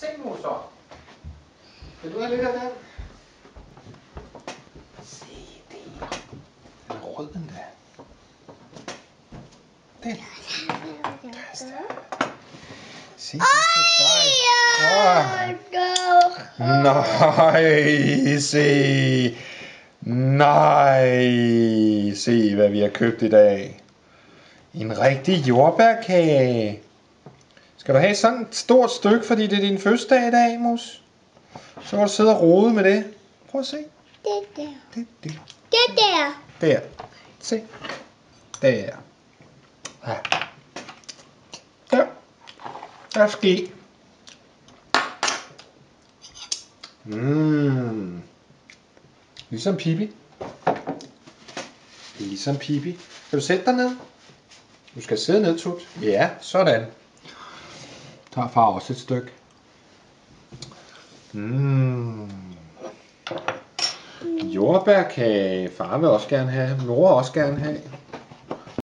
Se, moser. Vil du have lidt af den? Se der. Den er rød endda. Den. Se, det er dig. Nej, se. Nej, se hvad vi har købt i dag. En rigtig jordbærkage. Skal du have sådan et stort stykke, fordi det er din fødselsdag i dag, Mus? Så kan du sidde og rode med det. Prøv at se. Det der. Det der. Det der. Der. Se. Der. Ja. Der. Der er ske. Ligesom Pippi. Ligesom Pippi. Skal du sætte dig ned? Du skal sidde ned, Tut. Ja, sådan. Tager far også et stykke. Jordbærkage. Far vil også gerne have. Mor vil også gerne have.